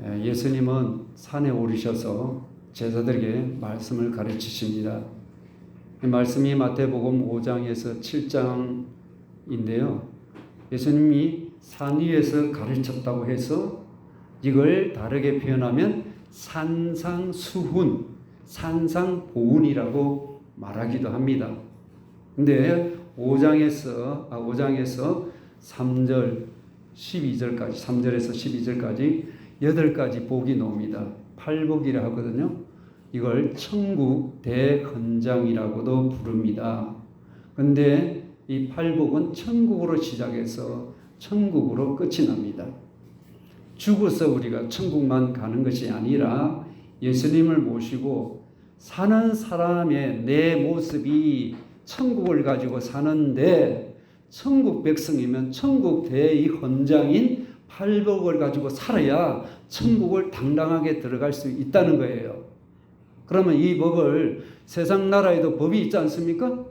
예수님은 산에 오르셔서 제자들에게 말씀을 가르치십니다. 이 말씀이 마태복음 5장에서 7장인데요. 예수님이 산 위에서 가르쳤다고 해서 이걸 다르게 표현하면 산상수훈, 산상보훈이라고 말하기도 합니다. 근데 5장에서 3절 12절까지 3절에서 12절까지 8가지 복이 나옵니다. 팔복이라 하거든요. 이걸 천국 대헌장이라고도 부릅니다. 근데 이 팔복은 천국으로 시작해서 천국으로 끝이 납니다. 죽어서 우리가 천국만 가는 것이 아니라 예수님을 모시고 사는 사람의 내 모습이 천국을 가지고 사는데, 천국 백성이면 천국 대헌장인 팔복을 가지고 살아야 천국을 당당하게 들어갈 수 있다는 거예요. 그러면 이 법을 세상 나라에도 법이 있지 않습니까?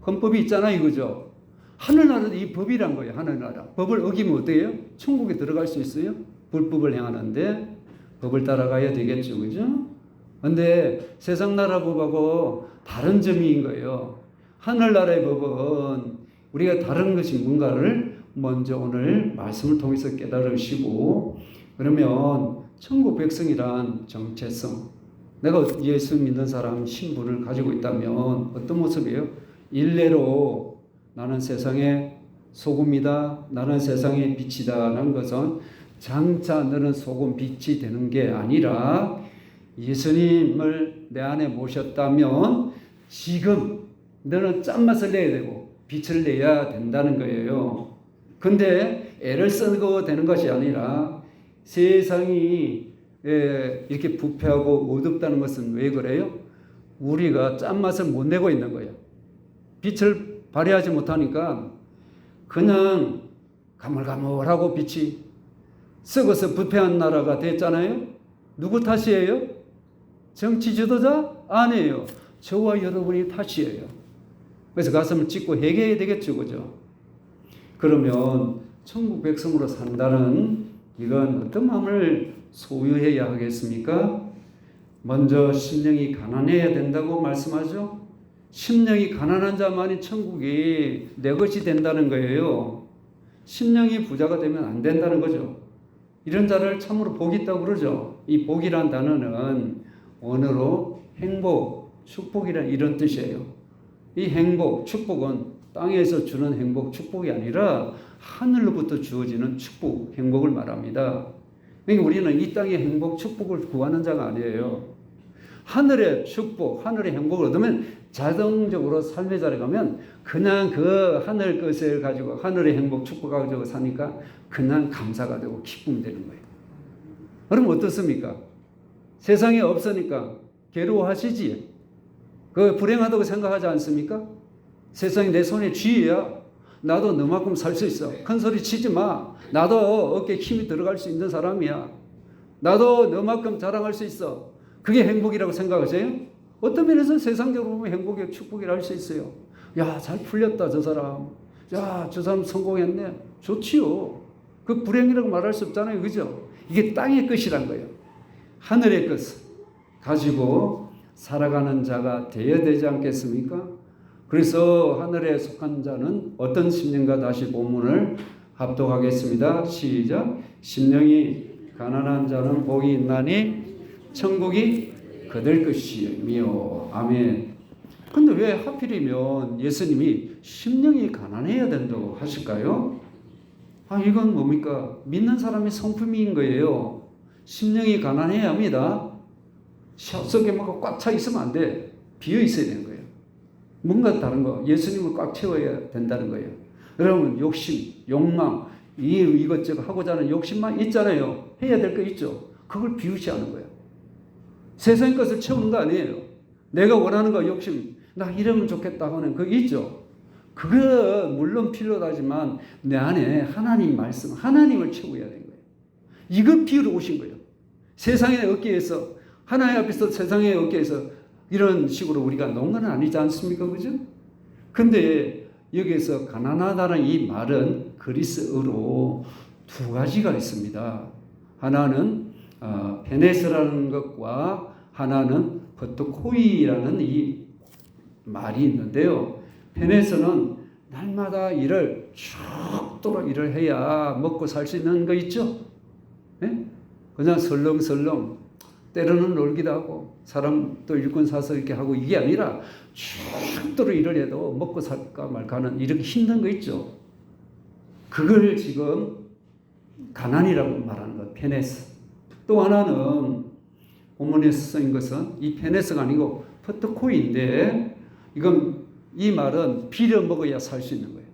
헌법이 있잖아요, 이거죠. 하늘나라도 이 법이란 거예요. 하늘나라 법을 어기면 어떻게 해요? 천국에 들어갈 수 있어요? 불법을 행하는데 법을 따라가야 되겠죠, 그죠? 근데 세상 나라 법하고 다른 점인 거예요. 하늘나라의 법은 우리가 다른 것이 뭔가를 먼저 오늘 말씀을 통해서 깨달으시고, 그러면 천국 백성이란 정체성, 내가 예수 믿는 사람 신분을 가지고 있다면 어떤 모습이에요? 일례로 나는 세상의 소금이다, 나는 세상의 빛이다 라는 것은 장차 너는 소금 빛이 되는 게 아니라 예수님을 내 안에 모셨다면 지금 너는 짠맛을 내야 되고 빛을 내야 된다는 거예요. 근데 애를 쓰고 되는 것이 아니라 세상이 이렇게 부패하고 어둡다는 것은 왜 그래요? 우리가 짠맛을 못 내고 있는 거예요. 빛을 발휘하지 못하니까 그냥 가물가물하고 빛이 썩어서 부패한 나라가 됐잖아요. 누구 탓이에요? 정치 지도자? 아니에요. 저와 여러분이 탓이에요. 그래서 가슴을 찢고 회개해야 되겠죠, 그죠? 그러면 천국 백성으로 산다는 이건 어떤 마음을 소유해야 하겠습니까? 먼저 심령이 가난해야 된다고 말씀하죠. 심령이 가난한 자만이 천국이 내 것이 된다는 거예요. 심령이 부자가 되면 안 된다는 거죠. 이런 자를 참으로 복이 있다고 그러죠. 이 복이란 단어는 언어로 행복, 축복이란 이런 뜻이에요. 이 행복, 축복은 땅에서 주는 행복, 축복이 아니라 하늘로부터 주어지는 축복, 행복을 말합니다. 그러니까 우리는 이 땅의 행복, 축복을 구하는 자가 아니에요. 하늘의 축복, 하늘의 행복을 얻으면 자동적으로 삶의 자리에 가면 그냥 그 하늘 것을 가지고 하늘의 행복, 축복을 가지고 사니까 그냥 감사가 되고 기쁨이 되는 거예요. 그럼 어떻습니까? 세상에 없으니까 괴로워하시지? 그 불행하다고 생각하지 않습니까? 세상이 내 손에 쥐야. 나도 너만큼 살 수 있어. 큰 소리 치지 마. 나도 어깨에 힘이 들어갈 수 있는 사람이야. 나도 너만큼 자랑할 수 있어. 그게 행복이라고 생각하세요? 어떤 면에서 세상적으로 보면 행복이 축복이라 할 수 있어요. 야, 잘 풀렸다, 저 사람. 야, 저 사람 성공했네. 좋지요. 그 불행이라고 말할 수 없잖아요, 그죠? 이게 땅의 것이란 거예요. 하늘의 것을 가지고 살아가는 자가 되어야 되지 않겠습니까? 그래서 하늘에 속한 자는 어떤 심령과 다시 본문을 합독하겠습니다. 시작. 심령이 가난한 자는 복이 있나니 천국이 그들 것이며. 아멘. 근데 왜 하필이면 예수님이 심령이 가난해야 된다고 하실까요? 이건 뭡니까? 믿는 사람의 성품인 거예요. 심령이 가난해야 합니다. 속에 뭐가 꽉 차 있으면 안 돼. 비어 있어야 되는 거예요. 뭔가 다른 거, 예수님을 꽉 채워야 된다는 거예요. 여러분, 욕심, 욕망, 이것저것 하고자 하는 욕심만 있잖아요. 해야 될 거 있죠. 그걸 비우지 않은 거예요. 세상의 것을 채우는 거 아니에요. 내가 원하는 거, 욕심, 나 이러면 좋겠다고 하는 그거 있죠. 그거 물론 필요하지만 내 안에 하나님 말씀, 하나님을 채워야 되는 거예요. 이거 비우러 오신 거예요. 세상에 얻기 위해서, 하나님 앞에서 세상에 얻기 위해서 이런 식으로 우리가 놓은 건 아니지 않습니까? 그죠? 근데 여기에서 가난하다는 이 말은 그리스어로 두 가지가 있습니다. 하나는 페네스라는 것과 하나는 버트코이라는 이 말이 있는데요. 페네스는 날마다 일을 죽도록 일을 해야 먹고 살 수 있는 거 있죠. 네? 그냥 설렁설렁 때로는 놀기도 하고 사람도 일꾼 사서 이렇게 하고 이게 아니라 죽도록 일을 해도 먹고 살까 말까 하는 이렇게 힘든 거 있죠. 그걸 지금 가난이라고 말하는 것, 페네스. 또 하나는 본문에서 쓰인 것은 이 페네스가 아니고 퍼트코인데 이건 이 말은 빌어 먹어야 살 수 있는 거예요.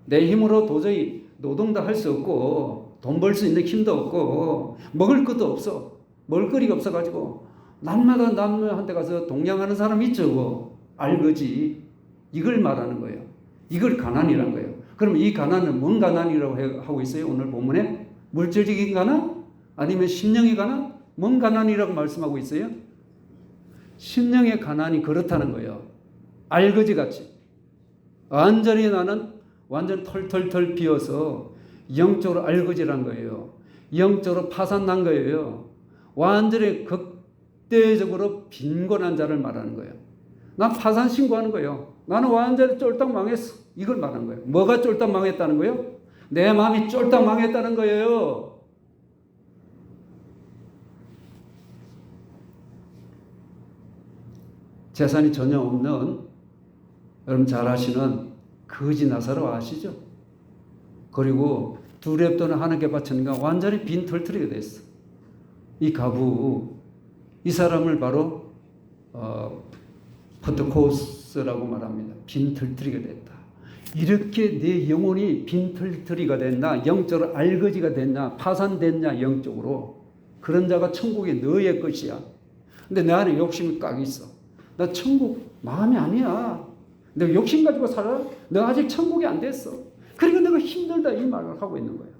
내 힘으로 도저히 노동도 할 수 없고 돈 벌 수 있는 힘도 없고 먹을 것도 없어. 먹을거리가 없어가지고 날마다 남한테 가서 동냥하는 사람 있죠. 알거지. 이걸 말하는 거예요. 이걸 가난이란 거예요. 그럼 이 가난은 뭔 가난이라고 하고 있어요? 오늘 본문에? 물질적인 가난? 아니면 심령의 가난? 뭔 가난이라고 말씀하고 있어요? 심령의 가난이 그렇다는 거예요. 알거지 같이. 완전히 나는 완전 털털털 비어서 영적으로 알거지란 거예요. 영적으로 파산난 거예요. 완전히 극대적으로 빈곤한 자를 말하는 거예요. 난 파산 신고하는 거예요. 나는 완전히 쫄딱 망했어. 이걸 말하는 거예요. 뭐가 쫄딱 망했다는 거예요? 내 마음이 쫄딱 망했다는 거예요. 재산이 전혀 없는 여러분 잘 아시는 거지 나사로 아시죠? 그리고 두 랩 돈을 하나님께 바치니까 완전히 빈털터리가 됐어. 이 가부, 이 사람을 바로 퍼트코스라고 말합니다. 빈털터리가 됐다. 이렇게 내 영혼이 빈털터리가 됐나, 영적으로 알거지가 됐나, 파산됐냐 영적으로, 그런 자가 천국이 너의 것이야. 근데 내 안에 욕심이 꽉 있어. 나 천국 마음이 아니야. 내가 욕심 가지고 살아? 너 아직 천국이 안 됐어. 그러니까 내가 힘들다 이 말을 하고 있는 거예요.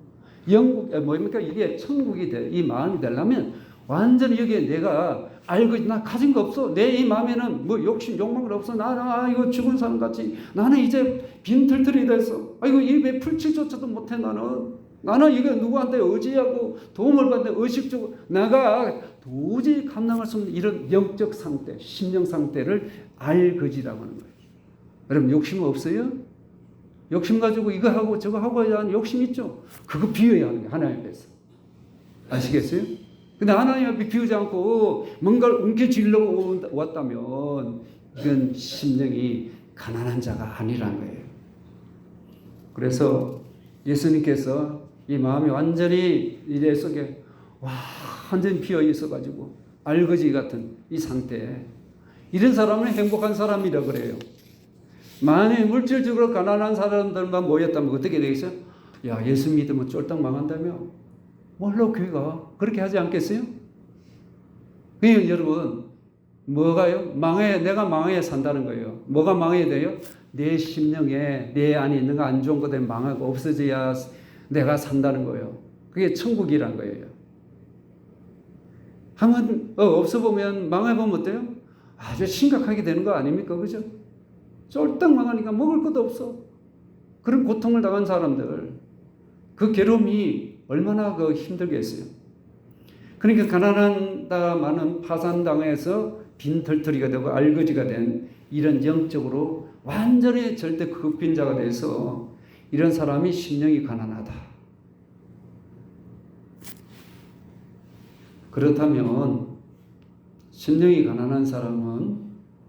영국 뭡니까? 이게 천국이 돼. 이 마음이 되려면 완전히 여기에 내가 알고 나 가진 거 없어. 내 이 마음에는 뭐 욕심 욕망을 없어. 나는 이거 죽은 사람 같이 나는 이제 빈털털이 됐어. 이거 입에 풀칠조차도 못해 나는 이거 누구한테 의지하고 도움을 받는데 의식적으로 내가 도저히 감당할 수 없는 이런 영적 상태, 심령 상태를 알거지라고 하는 거예요. 여러분 욕심 없어요? 욕심 가지고 이거 하고 저거 하고 하는 욕심 있죠? 그거 비워야 하는 게 하나님 앞에서. 아시겠어요? 근데 하나님 앞에 비우지 않고 뭔가를 움켜쥐려고 왔다면 이건 심령이 가난한 자가 아니라는 거예요. 그래서 예수님께서 이 마음이 완전히 이래 속에 완전히 비어 있어가지고 알거지 같은 이 상태, 이런 사람은 행복한 사람이라 그래요. 만약 물질적으로 가난한 사람들만 모였다면 어떻게 되겠어요? 야, 예수 믿으면 쫄딱 망한다며? 뭘로 교회가 그렇게 하지 않겠어요? 그러니까 여러분 뭐가요? 내가 망해야 산다는 거예요. 뭐가 망해야 돼요? 내 심령에 내 안에 있는 거 안 좋은 것들 망하고 없어져야 내가 산다는 거예요. 그게 천국이란 거예요. 한번 없어 보면 망해 보면 어때요? 아주 심각하게 되는 거 아닙니까? 그죠? 쫄딱 망하니까 먹을 것도 없어. 그런 고통을 당한 사람들, 그 괴로움이 얼마나 힘들겠어요. 그러니까 가난하다마는 파산당해서 빈털터리가 되고 알거지가 된 이런 영적으로 완전히 절대 극빈자가 돼서 이런 사람이 심령이 가난하다. 그렇다면 심령이 가난한 사람은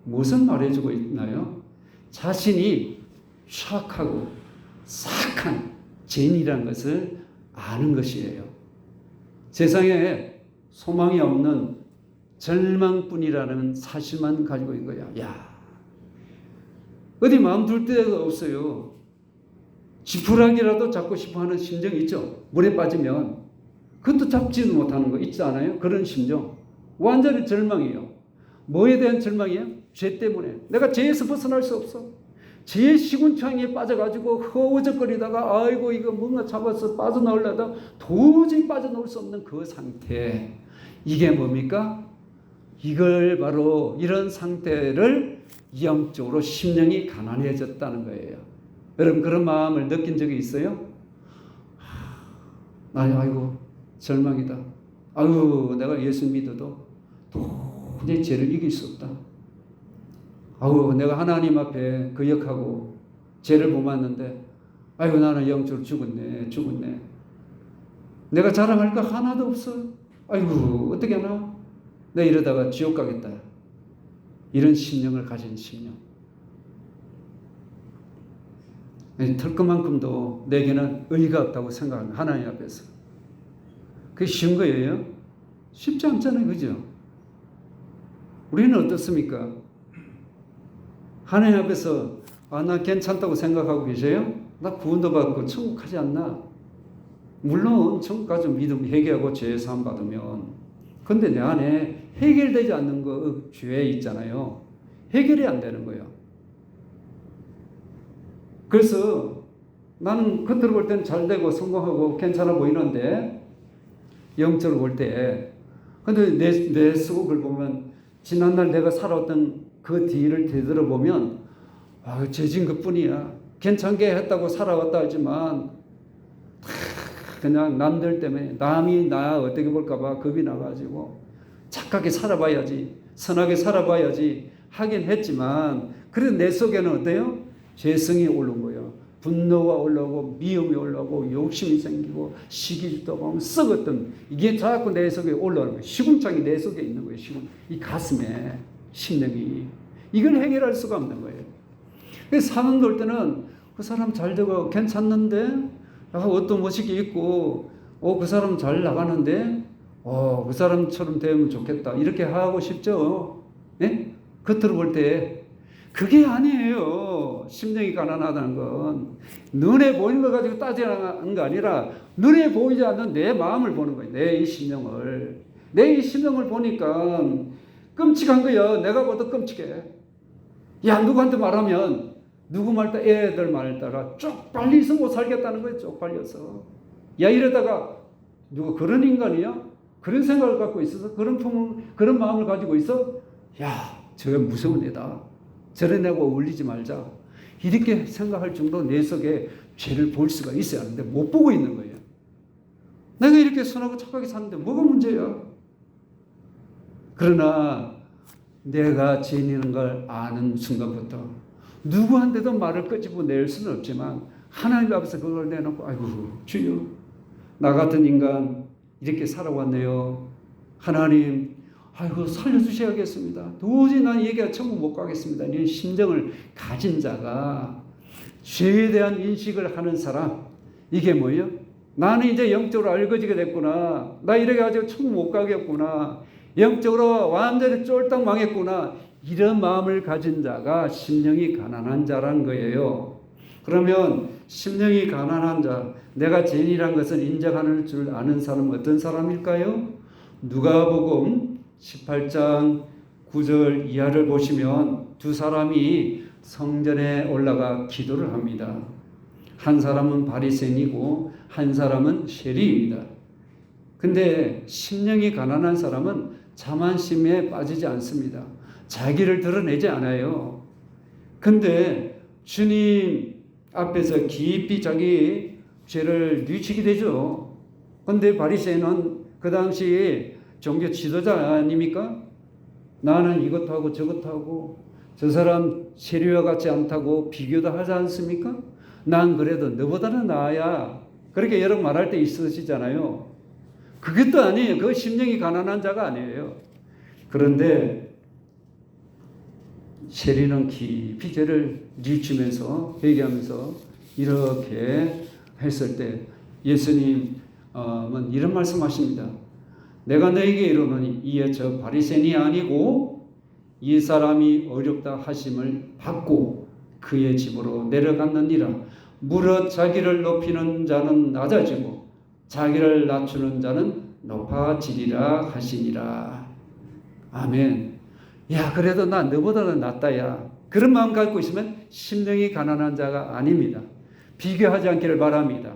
무슨 말해주고 있나요? 자신이 추악하고 사악한 죄인이라는 것을 아는 것이에요. 세상에 소망이 없는 절망뿐이라는 사실만 가지고 있는 거야. 야, 어디 마음 둘 데가 없어요. 지푸라기라도 잡고 싶어하는 심정이 있죠. 물에 빠지면 그것도 잡지도 못하는 거 있지 않아요? 그런 심정. 완전히 절망이에요. 뭐에 대한 절망이에요? 죄 때문에. 내가 죄에서 벗어날 수 없어. 죄의 시군창에 빠져가지고 허우적거리다가 아이고 이거 뭔가 잡아서 빠져나오려다 도저히 빠져나올 수 없는 그 상태. 이게 뭡니까? 이걸 바로 이런 상태를 영적으로 심령이 가난해졌다는 거예요. 여러분 그런 마음을 느낀 적이 있어요? 아이고 절망이다. 아유, 내가 예수 믿어도 도저히 죄를 이길 수 없다. 아유, 내가 하나님 앞에 거역하고 죄를 범했는데, 아이고, 나는 영적으로 죽었네. 내가 자랑할 거 하나도 없어. 아이고, 어떻게 하나? 내가 이러다가 지옥 가겠다. 이런 심령을 가진 심령. 털끝만큼도 내게는 의의가 없다고 생각합니다. 하나님 앞에서. 그게 쉬운 거예요? 쉽지 않잖아요. 그죠? 우리는 어떻습니까? 하나님 앞에서 나 괜찮다고 생각하고 계세요? 나 구원도 받고 천국 가지 않나? 물론 천국 가서 믿음 회개하고 죄 사함 받으면, 근데 내 안에 해결되지 않는 거 죄 있잖아요. 해결이 안 되는 거예요. 그래서 나는 겉으로 볼 때는 잘 되고 성공하고 괜찮아 보이는데, 영적으로 볼 때, 근데 내 속을 보면 지난날 내가 살아왔던 그 뒤를 되돌아보면 죄진 것뿐이야. 괜찮게 했다고 살아왔다 하지만 그냥 남들 때문에 남이 나 어떻게 볼까봐 겁이 나가지고 착하게 살아봐야지, 선하게 살아봐야지 하긴 했지만, 그래도 내 속에는 어때요? 죄성이 오른 거예요. 분노가 올라오고 미움이 올라오고 욕심이 생기고 시기도 하고 썩었던 이게 자꾸 내 속에 올라오는 거예요. 시궁창이 내 속에 있는 거예요. 이 가슴에 심령이. 이걸 해결할 수가 없는 거예요. 그래서 사는 걸 때는 그 사람 잘 되고 괜찮는데, 옷도 멋있게 입고, 그 사람 잘 나가는데, 그 사람처럼 되면 좋겠다. 이렇게 하고 싶죠? 예? 겉으로 볼 때. 그게 아니에요. 심령이 가난하다는 건 눈에 보이는 거 가지고 따지는 거 아니라 눈에 보이지 않는 내 마음을 보는 거예요. 내 이 심령을. 내 이 심령을 보니까 끔찍한 거야. 내가 봐도 끔찍해. 야, 누구한테 말하면 누구 말 따라 애들 말 따라 쪽팔려서 못 살겠다는 거예요. 쪽팔려서. 야, 이러다가 누가 그런 인간이야? 그런 생각을 갖고 있어서 그런 마음을 가지고 있어? 야, 저게 무서운 애다. 저런 애하고 어울리지 말자. 이렇게 생각할 정도로 내 속에 죄를 볼 수가 있어야 하는데 못 보고 있는 거예요. 내가 이렇게 선하고 착하게 사는데 뭐가 문제야? 그러나 내가 죄인인 걸 아는 순간부터 누구한테도 말을 끄집어 낼 수는 없지만 하나님 앞에서 그걸 내놓고, 아이고 주여, 나 같은 인간 이렇게 살아왔네요. 하나님, 아이고 살려주셔야겠습니다. 도저히 난 얘기가 천국 못 가겠습니다. 이런 심정을 가진 자가, 죄에 대한 인식을 하는 사람, 이게 뭐예요? 나는 이제 영적으로 알거지게 됐구나. 나 이렇게 가지고 천국 못 가겠구나. 영적으로 완전히 쫄딱 망했구나. 이런 마음을 가진 자가 심령이 가난한 자란 거예요. 그러면 심령이 가난한 자, 내가 죄인이란 것을 인정하는 줄 아는 사람은 어떤 사람일까요? 누가복음 18장 9절 이하를 보시면 두 사람이 성전에 올라가 기도를 합니다. 한 사람은 바리새인이고 한 사람은 세리입니다. 근데 심령이 가난한 사람은 자만심에 빠지지 않습니다. 자기를 드러내지 않아요. 근데 주님 앞에서 깊이 자기 죄를 뉘우치게 되죠. 근데 바리새인은 그 당시 종교 지도자 아닙니까? 나는 이것 하고 저것 하고 저 사람 세리와 같지 않다고 비교도 하지 않습니까? 난 그래도 너보다는 나아야. 그렇게 여러 말할 때 있으시잖아요. 그것도 아니에요. 그 심령이 가난한 자가 아니에요. 그런데 세리는 깊이 죄를 뉘우치면서 회개하면서 이렇게 했을 때 예수님은 이런 말씀하십니다. 내가 너에게 이르노니 이에 저 바리새인이 아니고 이 사람이 어렵다 하심을 받고 그의 집으로 내려갔느니라. 무릇 자기를 높이는 자는 낮아지고 자기를 낮추는 자는 높아지리라 하시니라. 아멘. 야, 그래도 나 너보다는 낫다 야. 그런 마음 갖고 있으면 심령이 가난한 자가 아닙니다. 비교하지 않기를 바랍니다.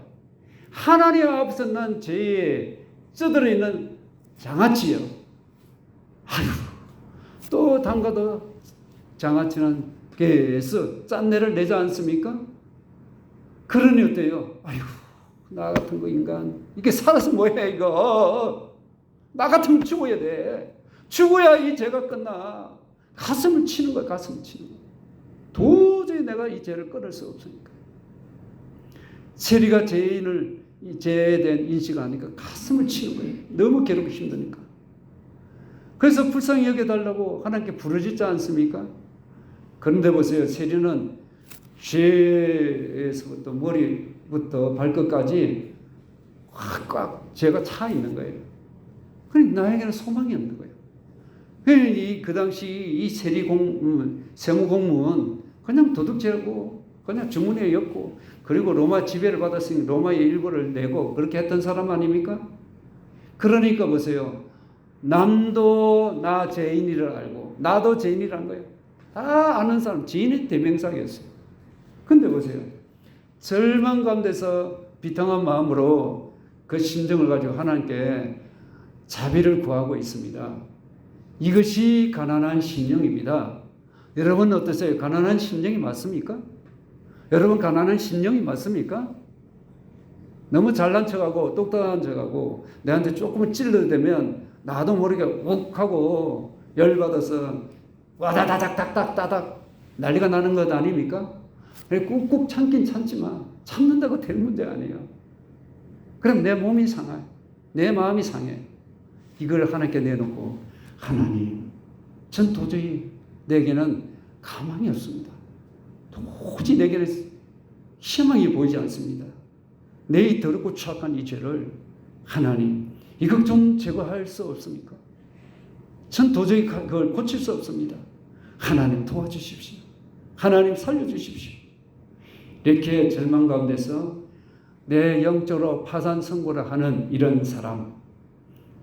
하나님 앞에서 난 죄에 쩌들어 있는 장아찌요. 아유, 또 담가도 장아찌는 계속 짠내를 내지 않습니까? 그러니 어때요? 아유, 나 같은 거 인간 이게 살아서 뭐야 이거? 나 같으면 죽어야 돼. 죽어야 이 죄가 끝나. 가슴을 치는 거야. 가슴을 치는 거야. 도저히 내가 이 죄를 끊을 수 없으니까. 세리가 죄에 대한 인식을 하니까 가슴을 치는 거예요. 너무 괴롭고 힘드니까. 그래서 불쌍히 여겨달라고 하나님께 부르짖지 않습니까? 그런데 보세요. 세리는 죄에서부터 머리부터 발끝까지 꽉 죄가 차 있는 거예요. 그러니까 나에게는 소망이 없는 거예요. 그 당시 이 세무공무원 그냥 도둑질하고 그냥 주머니에 엮고 그리고 로마 지배를 받았으니 로마의 일부를 내고 그렇게 했던 사람 아닙니까? 그러니까 보세요. 남도 나 죄인이를 알고 나도 죄인이란 거예요. 다 아는 사람, 죄인의 대명사였어요. 근데 보세요. 절망 가운데서 비통한 마음으로 그 심정을 가지고 하나님께 자비를 구하고 있습니다. 이것이 가난한 심령입니다. 여러분 어떠세요? 가난한 심령이 맞습니까? 여러분 가난한 심령이 맞습니까? 너무 잘난 척하고 똑똑한 척하고 내한테 조금은 찔러대면 나도 모르게 욱하고 열받아서 와다다닥닥닥닥 난리가 나는 것 아닙니까? 꾹꾹 참긴 참지만 참는다고 될 문제 아니에요. 그럼 내 몸이 상해. 내 마음이 상해. 이걸 하나님께 내놓고 하나님 전 도저히 내게는 가망이 없습니다. 도저히 내게는 희망이 보이지 않습니다. 내 이 더럽고 추악한 이 죄를 하나님 이것 좀 제거할 수 없습니까? 전 도저히 그걸 고칠 수 없습니다. 하나님 도와주십시오. 하나님 살려주십시오. 이렇게 절망 가운데서 내 영적으로 파산 선고를 하는 이런 사람,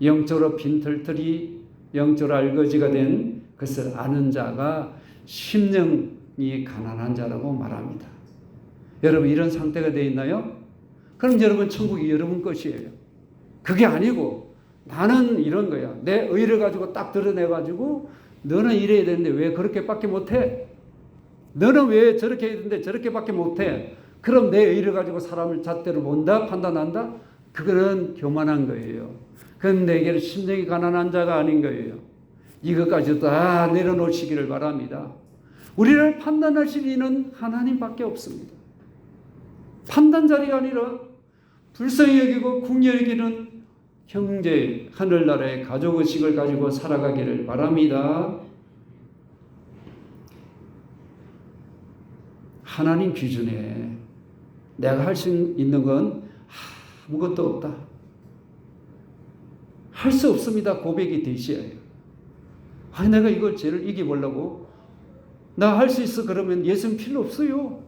영적으로 빈털털이 영적으로 알거지가 된 것을 아는 자가 심령이 가난한 자라고 말합니다. 여러분 이런 상태가 되어 있나요? 그럼 여러분 천국이 여러분 것이에요. 그게 아니고 나는 이런 거야. 내 의를 가지고 딱 드러내가지고 너는 이래야 되는데 왜 그렇게밖에 못해? 너는 왜 저렇게 해야 되는데 저렇게밖에 못해? 그럼 내 의를 가지고 사람을 잣대로 본다? 판단한다? 그거는 교만한 거예요. 그건 내게는 심령이 가난한 자가 아닌 거예요. 이것까지도 다 내려놓으시기를 바랍니다. 우리를 판단하실 이는 하나님밖에 없습니다. 판단 자리가 아니라 불쌍히 여기고 궁휼히 여기는 형제, 하늘나라의 가족의식을 가지고 살아가기를 바랍니다. 하나님 기준에 내가 할 수 있는 건 아무것도 없다. 할 수 없습니다. 고백이 되셔야 해요. 내가 이걸 죄를 이겨보려고 나 할 수 있어 그러면 예수는 필요 없어요.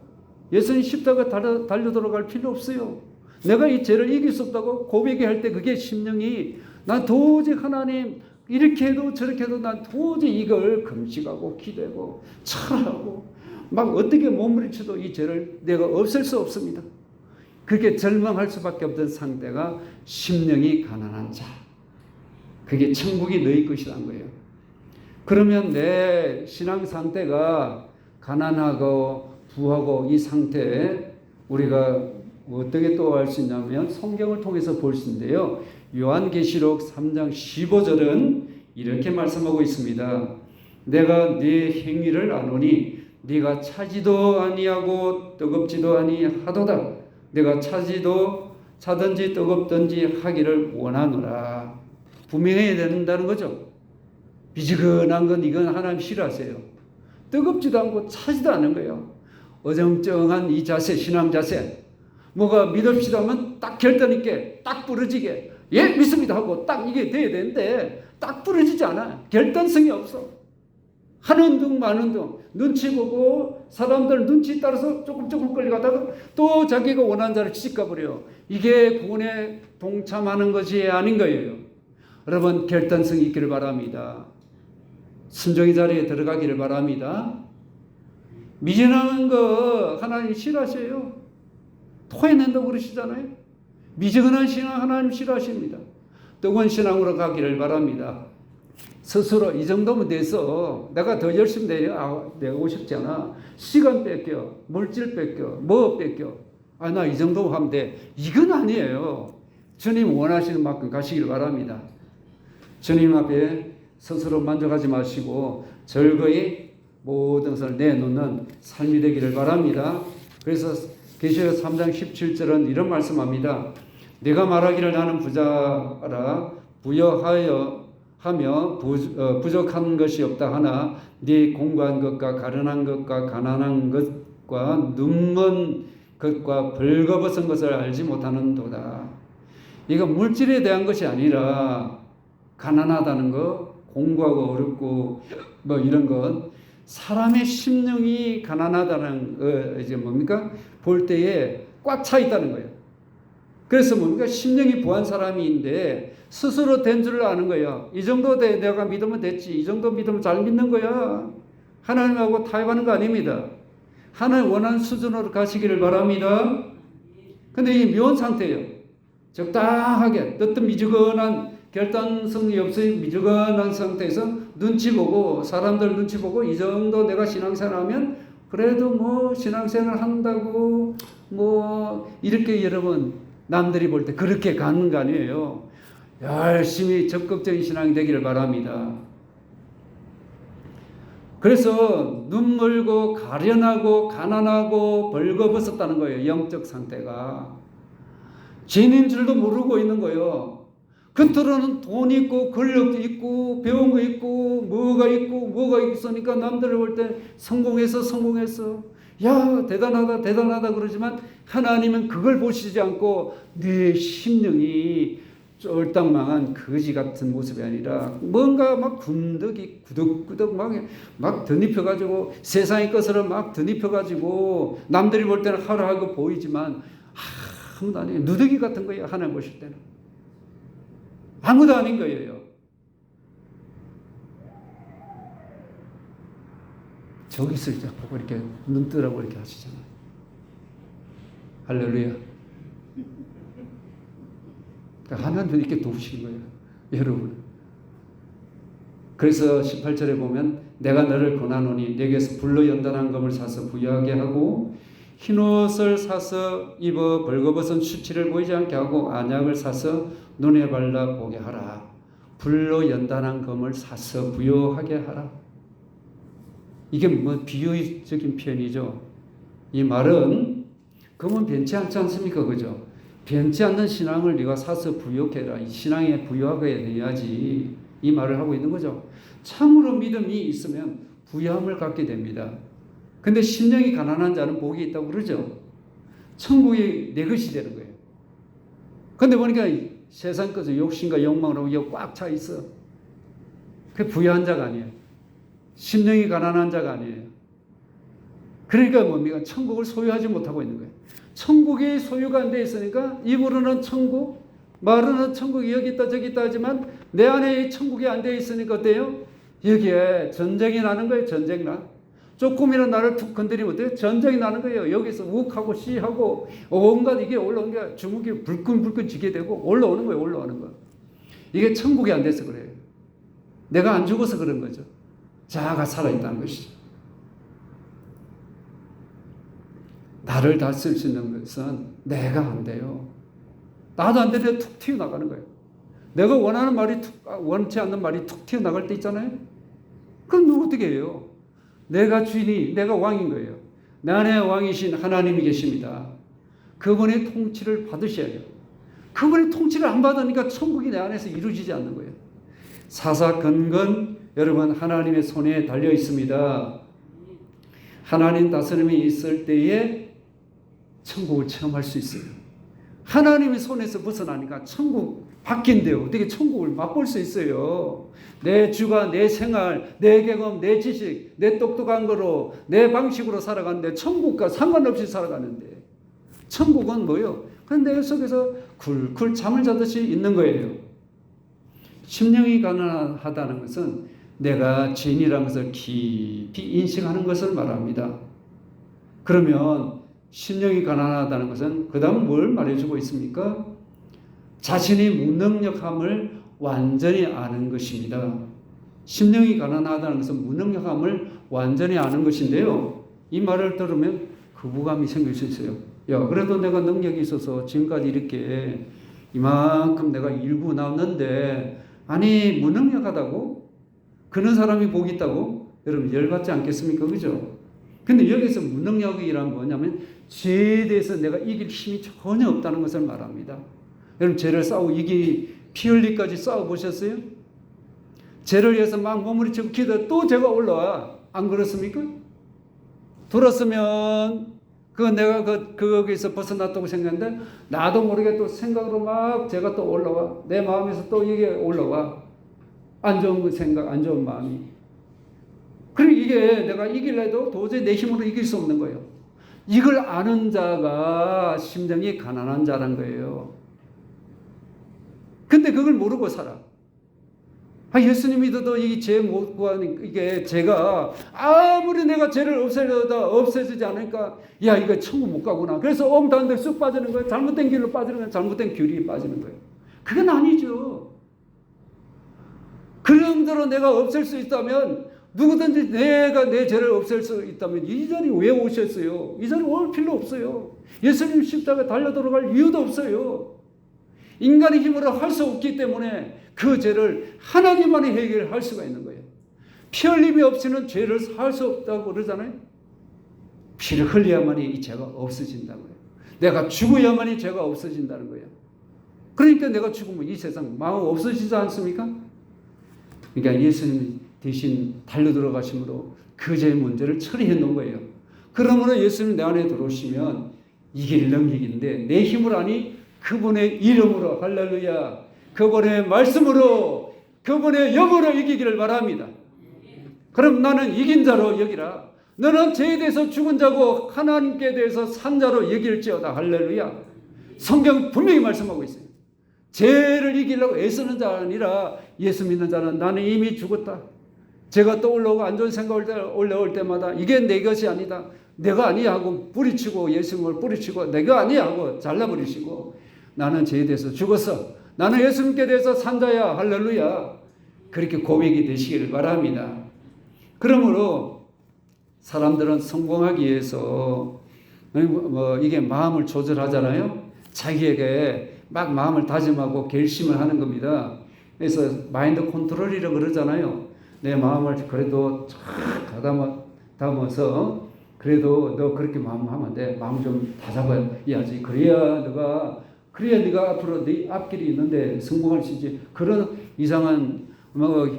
예수는 십자가 달려 들어갈 필요 없어요. 내가 이 죄를 이길 수 없다고 고백할 때 그게 심령이 난 도저히 하나님 이렇게 해도 저렇게 해도 난 도저히 이걸 금식하고 기도하고 철하고 막 어떻게 몸부림쳐도 이 죄를 내가 없앨 수 없습니다. 그렇게 절망할 수밖에 없던 상태가 심령이 가난한 자. 그게 천국이 너희 것이란 거예요. 그러면 내 신앙 상태가 가난하고 부하고 이 상태에 우리가 어떻게 또 알 수 있냐면 성경을 통해서 볼 수 있는데요. 요한계시록 3장 15절은 이렇게 말씀하고 있습니다. 내가 네 행위를 아노니 네가 차지도 아니하고 뜨겁지도 아니하도다. 내가 차든지 뜨겁든지 하기를 원하노라. 분명해야 된다는 거죠. 미지근한 건 이건 하나님 싫어하세요. 뜨겁지도 않고 차지도 않은 거예요. 어정쩡한 이 자세, 신앙 자세. 뭐가 믿읍시다 하면 딱 결단 있게, 딱 부러지게, 예, 믿습니다 하고 딱 이게 돼야 되는데 딱 부러지지 않아. 결단성이 없어. 하는 둥 마는 둥. 눈치 보고 사람들 눈치 따라서 조금 끌려가다가 또 자기가 원하는 자를 취직가버려요. 이게 구원에 동참하는 것이 아닌 거예요. 여러분 결단성이 있기를 바랍니다. 순종의 자리에 들어가기를 바랍니다. 미진한 거 하나님 싫어하세요. 토해낸다고 그러시잖아요. 미지근한 신앙 하나님 싫어하십니다. 뜨거운 신앙으로 가기를 바랍니다. 스스로 이 정도면 돼서 내가 더 열심히 내고 싶지 않아. 시간 뺏겨, 물질 뺏겨, 뭐 뺏겨. 나 이 정도 하면 돼. 이건 아니에요. 주님 원하시는 만큼 가시길 바랍니다. 주님 앞에 스스로 만족하지 마시고 즐거이 모든 것을 내놓는 삶이 되기를 바랍니다. 그래서 계시록 3장 17절은 이런 말씀합니다. 내가 말하기를 나는 부자라 부여하여 하며 부족한 것이 없다 하나 네 공고한 것과 가련한 것과 가난한 것과 눈먼 것과 벌거벗은 것을 알지 못하는도다. 이거 물질에 대한 것이 아니라 가난하다는 것, 공부하고 어렵고 뭐 이런 것, 사람의 심령이 가난하다는 이제 뭡니까? 볼 때에 꽉 차 있다는 거예요. 그래서 뭡니까? 심령이 부한 사람인데 스스로 된 줄 아는 거예요. 이 정도 내가 믿으면 됐지. 이 정도 믿으면 잘 믿는 거야. 하나님하고 타협하는 거 아닙니다. 하나님 원하는 수준으로 가시기를 바랍니다. 근데 이 묘한 상태예요. 적당하게 뜨뜻미지근한 결단성이 없이 미지근한 상태에서 눈치 보고 사람들 눈치 보고 이 정도 내가 신앙생활하면 그래도 뭐 신앙생활 한다고 뭐 이렇게 여러분 남들이 볼 때 그렇게 가는 거 아니에요. 열심히 적극적인 신앙이 되기를 바랍니다. 그래서 눈물고 가련하고 가난하고 벌거벗었다는 거예요. 영적 상태가. 죄인인 줄도 모르고 있는 거예요. 겉으로는 돈 있고 권력도 있고 배운 거 있고 뭐가 있으니까 남들을 볼 때 성공했어. 야 대단하다 그러지만 하나님은 그걸 보시지 않고 네 심령이 쫄딱 망한 거지 같은 모습이 아니라 뭔가 막 군덕이 구덕구덕 막 덧입혀가지고 세상의 것으로 막 덧입혀가지고 남들이 볼 때는 하루하고 보이지만 아무도 아니에요. 누더기 같은 거예요. 하나님 보실 때는 아무도 아닌 거예요. 저기 있을 때 보고 이렇게 눈 뜨라고 이렇게 하시잖아요. 할렐루야. 하나님도 이렇게 도우시는 거예요. 여러분. 그래서 18절에 보면 내가 너를 권하노니 내게서 불로 연단한 검을 사서 부유하게 하고 흰옷을 사서 입어 벌거벗은 수치를 보이지 않게 하고 안약을 사서 눈에 발라 보게 하라. 불로 연단한 검을 사서 부유하게 하라. 이게 뭐 비유적인 표현이죠. 이 말은 검은 변치 않지 않습니까? 그죠? 변치 않는 신앙을 네가 사서 부유해라. 이 신앙에 부유하게 돼야지. 이 말을 하고 있는 거죠. 참으로 믿음이 있으면 부유함을 갖게 됩니다. 근데 심령이 가난한 자는 복이 있다고 그러죠. 천국이 내 것이 되는 거예요. 근데 보니까 세상 것은 욕심과 욕망으로 꽉 차 있어. 그게 부유한 자가 아니에요. 심령이 가난한 자가 아니에요. 그러니까 뭡니까? 천국을 소유하지 못하고 있는 거예요. 천국이 소유가 안 돼 있으니까 입으로는 천국, 말로는 천국이 여기 있다 저기 있다 하지만 내 안에 천국이 안 돼 있으니까 어때요? 여기에 전쟁이 나는 거예요. 전쟁 나. 조금이라도 나를 툭 건드리면 어때요? 전쟁이 나는 거예요. 여기서 욱하고 씨하고 온갖 이게 올라오는 게 주먹이 불끈불끈 지게 되고 올라오는 거예요. 올라오는 거. 이게 천국이 안 돼서 그래요. 내가 안 죽어서 그런 거죠. 자아가 살아있다는 것이죠. 나를 다스릴 수 있는 것은 내가 안 돼요. 나도 안 되는데 툭 튀어나가는 거예요. 내가 원하는 말이 원치 않는 말이 툭 튀어나갈 때 있잖아요. 그럼 어떻게 해요? 내가 주인이, 내가 왕인 거예요. 내 안에 왕이신 하나님이 계십니다. 그분의 통치를 받으셔야 돼요. 그분의 통치를 안 받으니까 천국이 내 안에서 이루어지지 않는 거예요. 사사건건 여러분 하나님의 손에 달려 있습니다. 하나님 다스림이 있을 때에 천국을 체험할 수 있어요. 하나님의 손에서 벗어나니까 천국 바뀐대요. 어떻게 천국을 맛볼 수 있어요. 내 주가 내 생활, 내 경험, 내 지식, 내 똑똑한 거로 내 방식으로 살아가는데 천국과 상관없이 살아가는데 천국은 뭐예요? 그냥 내 속에서 쿨쿨 잠을 자듯이 있는 거예요. 심령이 가난하다는 것은 내가 죄인이라는 것을 깊이 인식하는 것을 말합니다. 그러면 심령이 가난하다는 것은 그 다음 뭘 말해주고 있습니까? 자신이 무능력함을 완전히 아는 것입니다. 심령이 가난하다는 것은 무능력함을 완전히 아는 것인데요. 이 말을 들으면 거부감이 생길 수 있어요. 야, 그래도 내가 능력이 있어서 지금까지 이렇게 이만큼 내가 일구 나왔는데 아니 무능력하다고? 그런 사람이 복이 있다고? 여러분 열받지 않겠습니까? 그죠? 근데 여기서 무능력이란 뭐냐면 죄에 대해서 내가 이길 힘이 전혀 없다는 것을 말합니다. 여러분 죄를 싸우고 피 흘리까지 싸워보셨어요? 죄를 위해서 막 몸부림치고 기도해 또 죄가 올라와. 안 그렇습니까? 들었으면 내가 거기서 벗어났다고 생각했는데 나도 모르게 또 생각으로 막 죄가 또 올라와. 내 마음에서 또 이게 올라와. 안 좋은 생각, 안 좋은 마음이. 그럼 이게 내가 이기려도 도저히 내 힘으로 이길 수 없는 거예요. 이걸 아는 자가 심정이 가난한 자란 거예요. 근데 그걸 모르고 살아. 예수님 믿어도 이 죄 못 구하는 이게 죄가 아무리 내가 죄를 없애주지 않으니까 야 이거 천국 못 가구나. 그래서 엉뚱한 데 쑥 빠지는 거예요. 잘못된 길로 빠지는 거예요. 잘못된 규리에 빠지는 거예요. 그건 아니죠. 그런 대로 내가 없앨 수 있다면 누구든지 내가 내 죄를 없앨 수 있다면 이 자리에 왜 오셨어요? 이 자리에 올 필요 없어요. 예수님 십자가에 달려 들어갈 이유도 없어요. 인간의 힘으로 할 수 없기 때문에 그 죄를 하나님만이 해결할 수가 있는 거예요. 피 흘림이 없이는 죄를 살 수 없다고 그러잖아요. 피를 흘려야만이 이 죄가 없어진다고요. 내가 죽어야만이 죄가 없어진다는 거예요. 그러니까 내가 죽으면 이 세상 마음 없어지지 않습니까? 그러니까 예수님 대신 달려 들어가심으로 그 죄의 문제를 처리해 놓은 거예요. 그러므로 예수님 내 안에 들어오시면 이길 능력인데 내 힘으로 아니 그분의 이름으로 할렐루야 그분의 말씀으로 그분의 영으로 이기기를 바랍니다. 그럼 나는 이긴 자로 여기라. 너는 죄에 대해서 죽은 자고 하나님께 대해서 산 자로 여길지어다. 할렐루야. 성경 분명히 말씀하고 있어요. 죄를 이기려고 애쓰는 자가 아니라 예수 믿는 자는 나는 이미 죽었다. 죄가 또 올라오고 안 좋은 생각 올라올 때마다 이게 내 것이 아니다. 내가 아니야 하고 뿌리치고 예수님을 뿌리치고 내가 아니야 하고 잘라버리시고 나는 죄에 대해서 죽었어. 나는 예수님께 대해서 산 자야. 할렐루야. 그렇게 고백이 되시기를 바랍니다. 그러므로 사람들은 성공하기 위해서 이게 마음을 조절하잖아요. 자기에게 막 마음을 다짐하고 결심을 하는 겁니다. 그래서 마인드 컨트롤이라고 그러잖아요. 내 마음을 그래도 쫙 다듬어서 그래도 너 그렇게 마음하면 안 돼. 마음 좀 다잡아야지. 그래야 네가 앞으로 네 앞길이 있는데 성공할 수 있지. 그런 이상한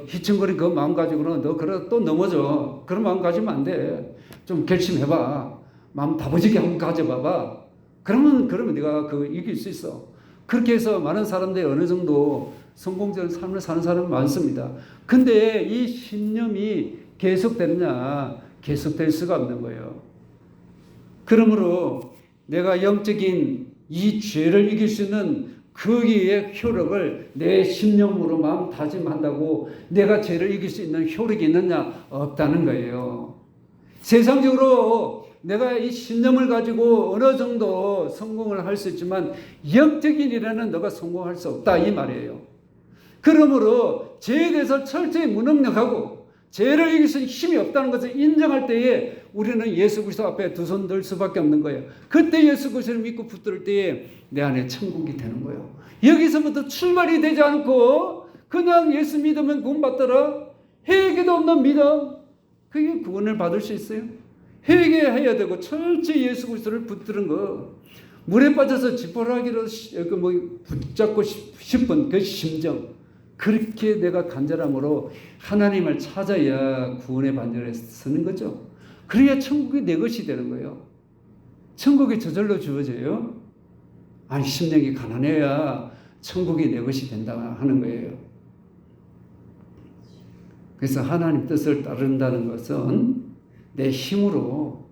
희청거린 그 마음 가지고는 너 그래 또 넘어져. 그런 마음 가지면 안 돼. 좀 결심해봐. 마음 다부지게 한번 가져봐봐. 그러면 네가 이길 수 있어. 그렇게 해서 많은 사람들이 어느 정도 성공적인 삶을 사는 사람이 많습니다. 근데 이 신념이 계속되느냐? 계속될 수가 없는 거예요. 그러므로 내가 영적인 이 죄를 이길 수 있는 거기에 효력을 내 신념으로 마음 다짐한다고 내가 죄를 이길 수 있는 효력이 있느냐? 없다는 거예요. 세상적으로 내가 이 신념을 가지고 어느 정도 성공을 할 수 있지만 영적인 일에는 너가 성공할 수 없다 이 말이에요. 그러므로 죄에 대해서 철저히 무능력하고 죄를 이길 수 있는 힘이 없다는 것을 인정할 때에 우리는 예수 그리스도 앞에 두 손 들 수밖에 없는 거예요. 그때 예수 그리스도를 믿고 붙들 때에 내 안에 천국이 되는 거예요. 여기서부터 출발이 되지 않고 그냥 예수 믿으면 구원받더라. 회개도 없는 믿음. 그게 구원을 받을 수 있어요? 회개해야 되고 철저히 예수 그리스도를 붙드는 거. 물에 빠져서 지푸라기로 붙잡고 싶은 그 심정. 그렇게 내가 간절함으로 하나님을 찾아야 구원의 반열에 서는 거죠. 그래야 천국이 내 것이 되는 거예요. 천국이 저절로 주어져요. 아니 심령이 가난해야 천국이 내 것이 된다 하는 거예요. 그래서 하나님 뜻을 따른다는 것은 내 힘으로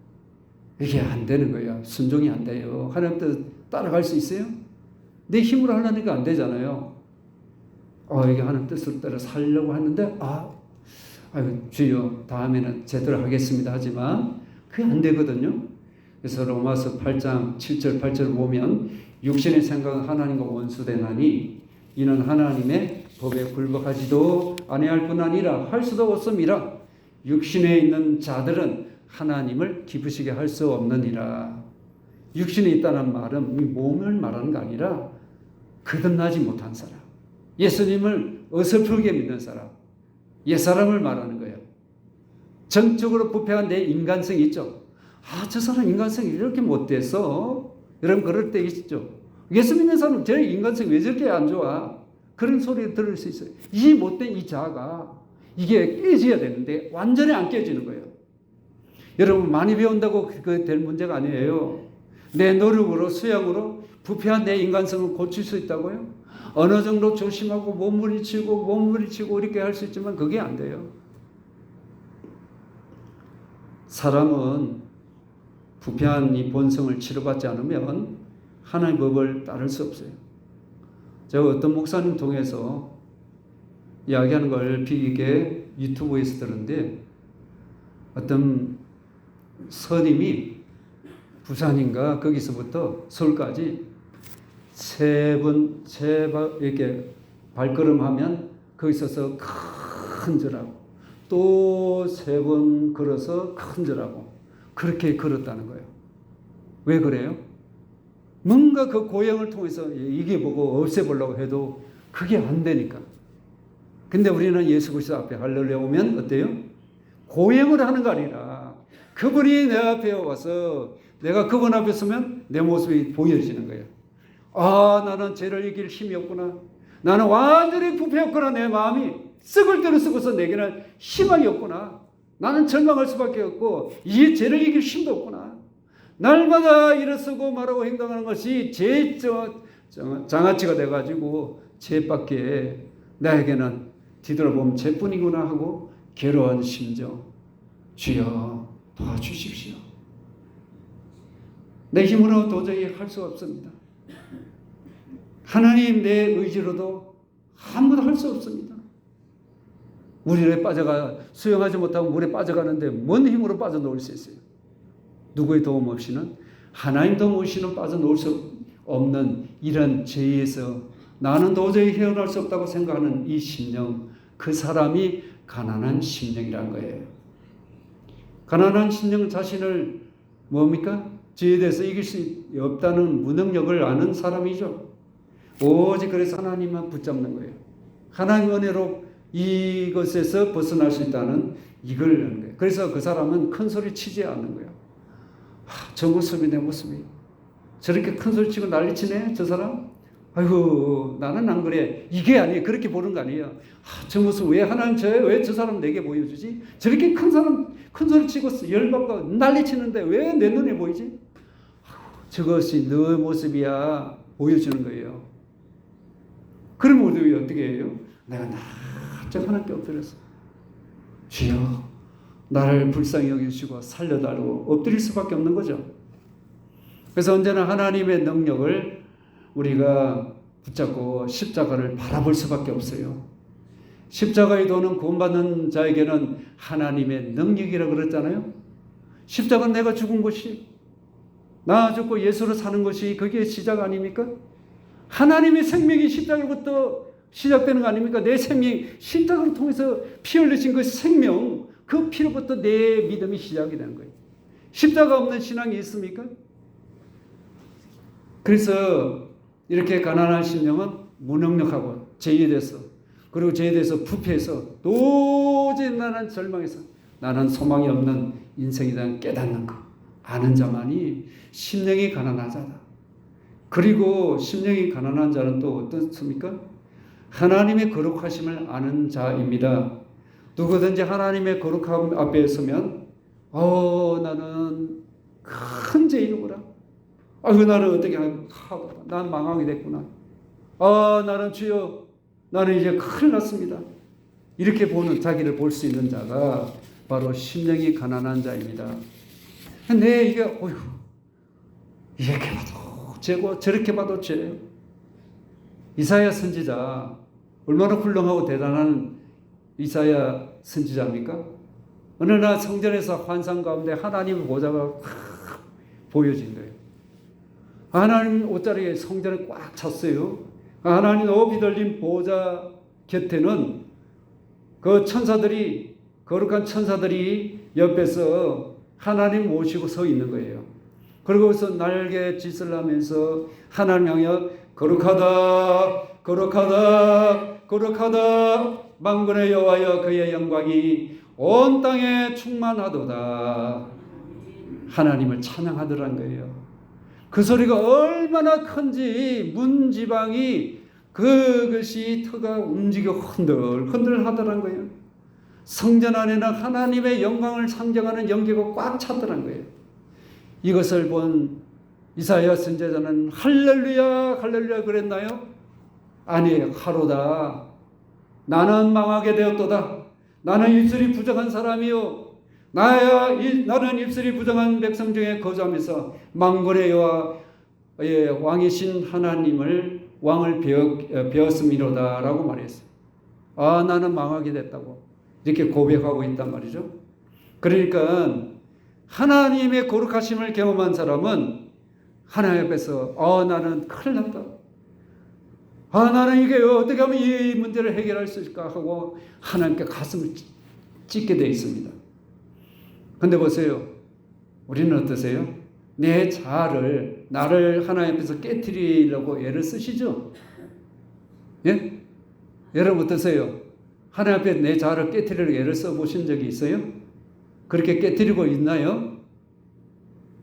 이게 안 되는 거예요. 순종이 안 돼요. 하나님 뜻 따라갈 수 있어요? 내 힘으로 하려니까 안 되잖아요. 이게 하나님 뜻을 따라 살려고 하는데 주여 다음에는 제대로 하겠습니다 하지만 그게 안 되거든요. 그래서 로마서 8장 7절 8절을 보면 육신의 생각은 하나님과 원수되나니 이는 하나님의 법에 굴복하지도 아니할 뿐 아니라 할 수도 없음이라. 육신에 있는 자들은 하나님을 기쁘시게 할 수 없느니라. 육신에 있다는 말은 이 몸을 말하는 게 아니라 거듭나지 못한 사람, 예수님을 어설프게 믿는 사람, 옛사람을 말하는 거예요. 정적으로 부패한 내 인간성이 있죠. 저 사람 인간성이 이렇게 못돼서 여러분 그럴 때 있죠. 예수 믿는 사람은 제 인간성이 왜 저렇게 안 좋아? 그런 소리 들을 수 있어요. 이 못된 이 자아가 이게 깨져야 되는데 완전히 안 깨지는 거예요. 여러분 많이 배운다고 그거 될 문제가 아니에요. 내 노력으로 수양으로 부패한 내 인간성을 고칠 수 있다고요? 어느 정도 조심하고 몸부림치고 이렇게 할 수 있지만 그게 안 돼요. 사람은 부패한 이 본성을 치료받지 않으면 하나님의 법을 따를 수 없어요. 제가 어떤 목사님 통해서 이야기하는 걸 비기게 유튜브에서 들었는데 어떤 선임이 부산인가 거기서부터 서울까지 이렇게 발걸음하면 거기서서 큰 절하고 또 3번 걸어서 큰 절하고 그렇게 걸었다는 거예요. 왜 그래요? 뭔가 그 고행을 통해서 이게 보고 없애보려고 해도 그게 안 되니까. 근데 우리는 예수 그리스도 앞에 할렐루야 어때요? 고행을 하는 거 아니라 그분이 내 앞에 와서 내가 그분 앞에 서면 내 모습이 보여지는 거예요. 나는 죄를 이길 힘이 없구나. 나는 완전히 부패했구나. 내 마음이 썩을 대로 썩어서 내게는 희망이 없구나. 나는 절망할 수밖에 없고 이 죄를 이길 힘도 없구나. 날마다 일어서고 말하고 행동하는 것이 제 장아찌가 돼가지고 죄밖에 나에게는 뒤돌아보면 죄뿐이구나 하고 괴로운 심정. 주여 도와주십시오. 내 힘으로 도저히 할 수 없습니다. 하나님 내 의지로도 아무것도 할 수 없습니다. 물에 수영하지 못하고 물에 빠져가는데 뭔 힘으로 빠져나올 수 있어요? 누구의 도움 없이는, 하나님 도움 없이는 빠져나올 수 없는 이런 죄에서 나는 도저히 헤어날 수 없다고 생각하는 이 심령, 그 사람이 가난한 심령이란 거예요. 가난한 심령 자신을 뭡니까? 죄에 대해서 이길 수 없다는 무능력을 아는 사람이죠. 오직 그래서 하나님만 붙잡는 거예요. 하나님 은혜로 이것에서 벗어날 수 있다는 이걸 하는 거예요. 그래서 그 사람은 큰 소리 치지 않는 거예요. 저 모습이 내 모습이 저렇게 큰 소리 치고 난리치네 저 사람. 아이고 나는 안 그래. 이게 아니에요. 그렇게 보는 거 아니에요. 저 모습 왜 하나님 왜 저 사람 내게 보여주지? 저렇게 큰 사람 큰 소리 치고 열받고 난리치는데 왜 내 눈에 보이지? 저것이 너 모습이야 보여주는 거예요. 그럼 우리 어떻게 해요? 내가 저 하나님께 엎드렸어. 주여 나를 불쌍히 여기시고 살려달라고 엎드릴 수밖에 없는 거죠. 그래서 언제나 하나님의 능력을 우리가 붙잡고 십자가를 바라볼 수밖에 없어요. 십자가의 도는 구원받는 자에게는 하나님의 능력이라고 그랬잖아요. 십자가는 내가 죽은 것이, 나 죽고 예수로 사는 것이 그게 시작 아닙니까? 하나님의 생명이 십자가로부터 시작되는 거 아닙니까? 내 생명이 십자가를 통해서 피 흘리신 그 생명, 그 피로부터 내 믿음이 시작이 되는 거예요. 십자가 없는 신앙이 있습니까? 그래서 이렇게 가난한 심령은 무능력하고 죄에 대해서, 그리고 죄에 대해서 부패해서 도저히 나는 절망해서 나는 소망이 없는 인생이라는 깨닫는 것, 아는 자만이 심령이 가난한 자다. 그리고 심령이 가난한 자는 또 어떻습니까? 하나님의 거룩하심을 아는 자입니다. 누구든지 하나님의 거룩함 앞에 서면 나는 큰 죄인이구나. 나는 어떻게 하고 난 망하게 됐구나. 나는 주여 나는 이제 큰일 났습니다. 이렇게 보는 자기를 볼 수 있는 자가 바로 심령이 가난한 자입니다. 이게 이렇게 봐도 죄고 저렇게 봐도 죄예요. 이사야 선지자 얼마나 훌륭하고 대단한 이사야 선지자입니까? 어느 날 성전에서 환상 가운데 하나님의 보좌가 보여진 거예요. 하나님 옷자리에 성전에 꽉 찼어요. 하나님 높이 들린 보좌 곁에는 그 천사들이, 거룩한 천사들이 옆에서 하나님 모시고 서 있는 거예요. 그러고서 날개 짓을 하면서 하나님 향해 거룩하다 거룩하다 거룩하다 만군의 여호와여 그의 영광이 온 땅에 충만하도다. 하나님을 찬양하더란 거예요. 그 소리가 얼마나 큰지 문지방이 그것이 터가 움직여 흔들흔들 하더란 거예요. 성전 안에는 하나님의 영광을 상징하는 연기가 꽉 찼더란 거예요. 이것을 본 이사야 선지자는 할렐루야 할렐루야 그랬나요? 아니에요. 하로다. 나는 망하게 되었도다. 나는 입술이 부정한 사람이요. 나는 입술이 부정한 백성 중에 거주하면서 만군의 여호와의 왕이신 하나님을 왕을 배웠음이로다 라고 말했어요. 아, 나는 망하게 됐다고 이렇게 고백하고 있단 말이죠. 그러니까 하나님의 거룩하심을 경험한 사람은 하나님 앞에서 나는 큰일 났다. 나는 이게 어떻게 하면 이 문제를 해결할 수 있을까 하고 하나님께 가슴을 찢게 되어 있습니다. 근데 보세요. 우리는 어떠세요? 내 자아를, 나를 하나님 앞에서 깨트리려고 애를 쓰시죠? 예? 여러분 어떠세요? 하나님 앞에 내 자아를 깨트리려고 애를 써보신 적이 있어요? 그렇게 깨트리고 있나요?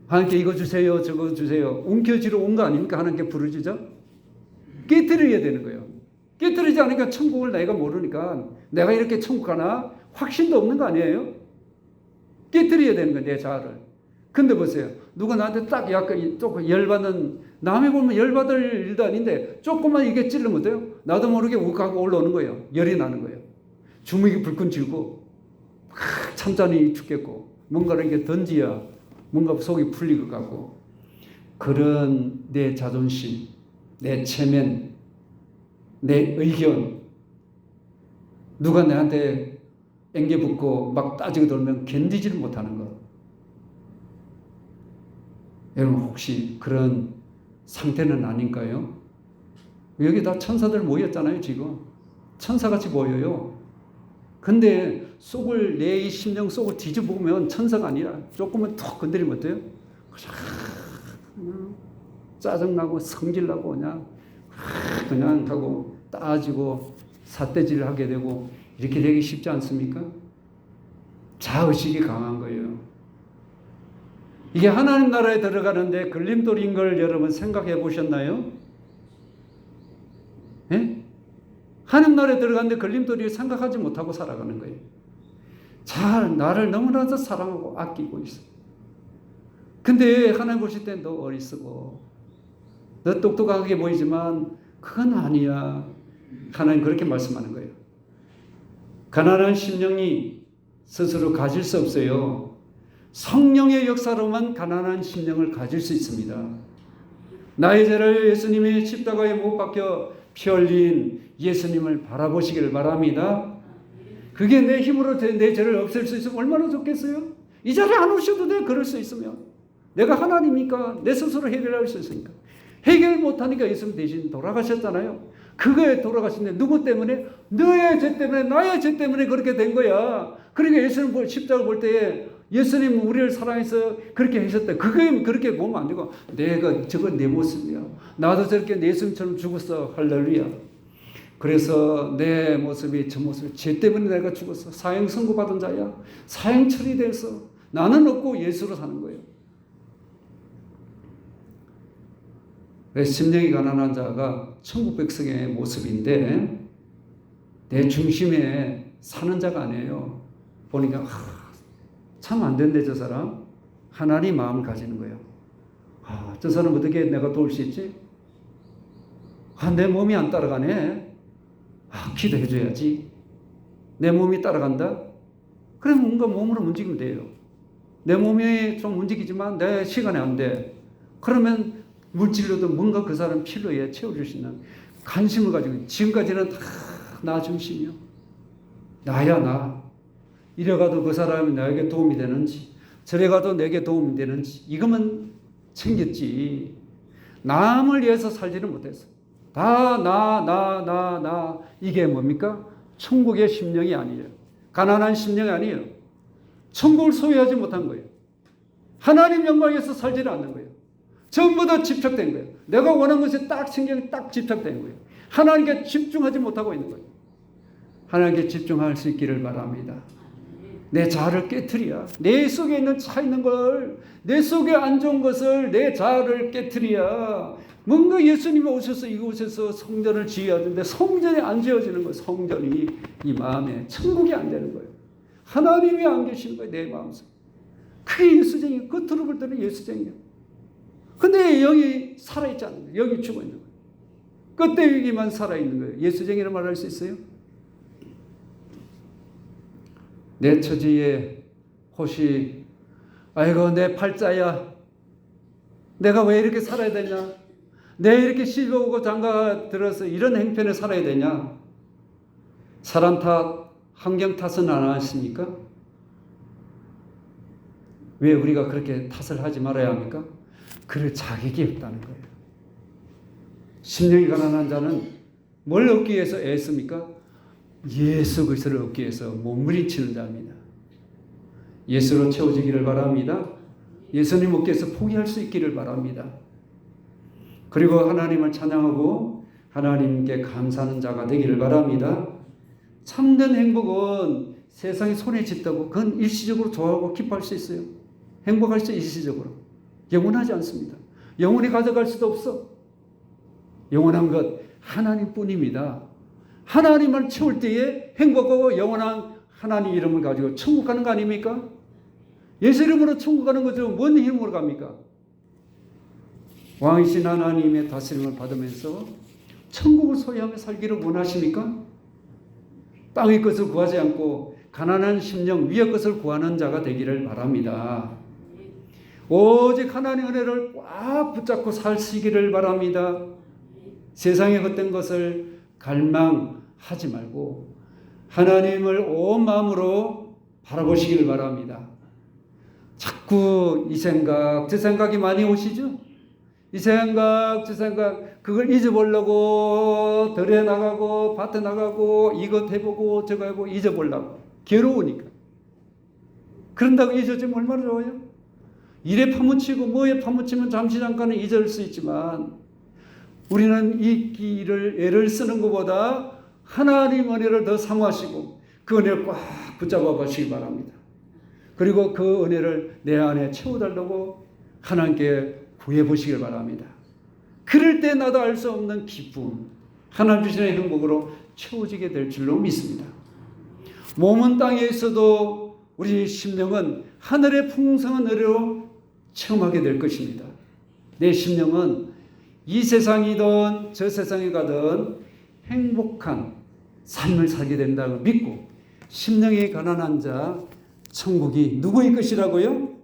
하나님께 이거 주세요, 저거 주세요. 움켜쥐러 온 거 아닙니까? 하나님께 부르짖어? 깨트려야 되는 거예요. 깨트리지 않으니까 천국을 내가 모르니까 내가 이렇게 천국 가나? 확신도 없는 거 아니에요? 깨트려야 되는 거예요, 내 자아를. 근데 보세요. 누가 나한테 딱 약간 조금 열받는, 남이 보면 열받을 일도 아닌데 조금만 이게 찔르면 어때요? 나도 모르게 욱하고 올라오는 거예요. 열이 나는 거예요. 주먹이 불끈 쥐고 참자니 죽겠고 뭔가를 이렇게 던지야 뭔가 속이 풀릴 것 같고, 그런 내 자존심, 내 체면, 내 의견, 누가 나한테 앵겨붙고 막 따지고 돌면 견디지를 못하는 것. 여러분 혹시 그런 상태는 아닌가요? 여기 다 천사들 모였잖아요. 지금 천사같이 모여요. 근데 속을, 내 심령 속을 뒤져보면 천사가 아니라 조금만 툭 건드리면 어때요? 짜증나고 성질나고 그냥 하고 따지고 삿대질을 하게 되고 이렇게 되기 쉽지 않습니까? 자의식이 강한 거예요. 이게 하나님 나라에 들어가는데 걸림돌인 걸 여러분 생각해 보셨나요? 예? 하나님 나라에 들어가는데 걸림돌이 생각하지 못하고 살아가는 거예요. 나를 너무나도 사랑하고 아끼고 있어. 근데 하나님 보실 때 너 어리석어. 너 똑똑하게 보이지만 그건 아니야. 하나님 그렇게 말씀하는 거예요. 가난한 심령이 스스로 가질 수 없어요. 성령의 역사로만 가난한 심령을 가질 수 있습니다. 나의 죄를 예수님이 십자가에 못 박혀 피 흘린 예수님을 바라보시기를 바랍니다. 그게 내 힘으로 내 죄를 없앨 수 있으면 얼마나 좋겠어요? 이 자리에 안 오셔도 돼. 그럴 수 있으면. 내가 하나님이니까 내 스스로 해결할 수 있으니까. 해결 못하니까 예수님 대신 돌아가셨잖아요. 그거에 돌아가신데 누구 때문에? 너의 죄 때문에, 나의 죄 때문에 그렇게 된 거야. 그러니까 예수님 십자가 볼 때에 예수님 우리를 사랑해서 그렇게 하셨다. 그게 그렇게 보면 안 되고, 내가 저건 내 모습이야. 나도 저렇게 예수님처럼 죽었어. 할렐루야. 그래서 내 모습이 저 모습이 죄 때문에 내가 죽었어. 사형 선고받은 자야. 사형 처리돼서 나는 없고 예수로 사는 거예요. 심령이 가난한 자가 천국 백성의 모습인데 내 중심에 사는 자가 아니에요. 보니까 참 안 된대 저 사람. 하나님 마음을 가지는 거예요. 저 사람 어떻게 내가 도울 수 있지? 내 몸이 안 따라가네. 기도해 줘야지. 내 몸이 따라간다? 그럼 뭔가 몸으로 움직이면 돼요. 내 몸이 좀 움직이지만 내 시간에 안 돼. 그러면 물질로도 뭔가 그 사람 필요에 채워줄 수 있는 관심을 가지고, 지금까지는 다 나 중심이요. 나야 나. 이래 가도 그 사람이 나에게 도움이 되는지, 저래 가도 내게 도움이 되는지, 이거만 챙겼지. 남을 위해서 살지는 못했어. 다 나. 이게 뭡니까? 천국의 심령이 아니에요. 가난한 심령이 아니에요. 천국을 소유하지 못한 거예요. 하나님 영광에서 살지는 않는 거예요. 전부 다 집착된 거예요. 내가 원하는 것에 딱 신경이 딱 집착된 거예요. 하나님께 집중하지 못하고 있는 거예요. 하나님께 집중할 수 있기를 바랍니다. 내 자아를 깨트려야, 내 속에 있는 차 있는 걸, 내 속에 안 좋은 것을, 내 자아를 깨트려야, 뭔가 예수님이 오셔서 이곳에서 성전을 지어야 하는데 성전이 안 지어지는 거예요. 성전이 이 마음에 천국이 안 되는 거예요. 하나님이 안 계시는 거예요. 내 마음속. 그게 예수쟁이, 겉으로 볼 때는 예수쟁이야. 근데 영이 살아있지 않는 거예요. 영이 죽어 있는 거예요. 껍데기만 살아있는 거예요. 예수쟁이라 말할 수 있어요? 내 처지에 혹시 아이고 내 팔자야, 내가 왜 이렇게 살아야 되냐, 내 이렇게 시집 오고 장가 들어서 이런 행편에 살아야 되냐, 사람 탓, 환경 탓은 안 하십니까? 왜 우리가 그렇게 탓을 하지 말아야 합니까? 그럴 자격이 없다는 거예요. 심령이 가난한 자는 뭘 얻기 위해서 애씁니까? 예수 그리스도를 얻기 위해서 몸부림치는 자입니다. 예수로 채워지기를 바랍니다. 예수님 얻기 위해서 포기할 수 있기를 바랍니다. 그리고 하나님을 찬양하고 하나님께 감사하는 자가 되기를 바랍니다. 참된 행복은 세상에 손에 짚다고 그건 일시적으로 좋아하고 기뻐할 수 있어요. 행복할 수 일시적으로. 영원하지 않습니다. 영원히 가져갈 수도 없어. 영원한 것 하나님뿐입니다. 하나님을 채울 때에 행복하고 영원한 하나님 이름을 가지고 천국 가는 거 아닙니까? 예수 이름으로 천국 가는 거죠. 뭔 힘으로 갑니까? 왕이신 하나님의 다스림을 받으면서 천국을 소유하며 살기를 원하십니까? 땅의 것을 구하지 않고 가난한 심령 위의 것을 구하는 자가 되기를 바랍니다. 오직 하나님의 은혜를 꽉 붙잡고 사시기를 바랍니다. 세상의 헛된 것을 갈망하지 말고 하나님을 온 마음으로 바라보시기를 바랍니다. 자꾸 이 생각 저 생각이 많이 오시죠? 이 생각 저 생각 그걸 잊어보려고 들에 나가고 밭에 나가고 이것 해보고 저거 해보고 잊어보려고 괴로우니까. 그런다고 잊어지면 얼마나 좋아요? 일에 파묻히고 뭐에 파묻히면 잠시 잠깐은 잊을 수 있지만 우리는 이 길을 애를 쓰는 것보다 하나님 은혜를 더 사모하시고 그 은혜를 꽉 붙잡아 보시기 바랍니다. 그리고 그 은혜를 내 안에 채워달라고 하나님께 구해보시길 바랍니다. 그럴 때 나도 알 수 없는 기쁨, 하나님 주시는 행복으로 채워지게 될 줄로 믿습니다. 몸은 땅에 있어도 우리 심령은 하늘의 풍성한 은혜로 체험하게 될 것입니다. 내 심령은 이 세상이든 저 세상에 가든 행복한 삶을 살게 된다고 믿고 심령이 가난한 자 천국이 누구의 것이라고요?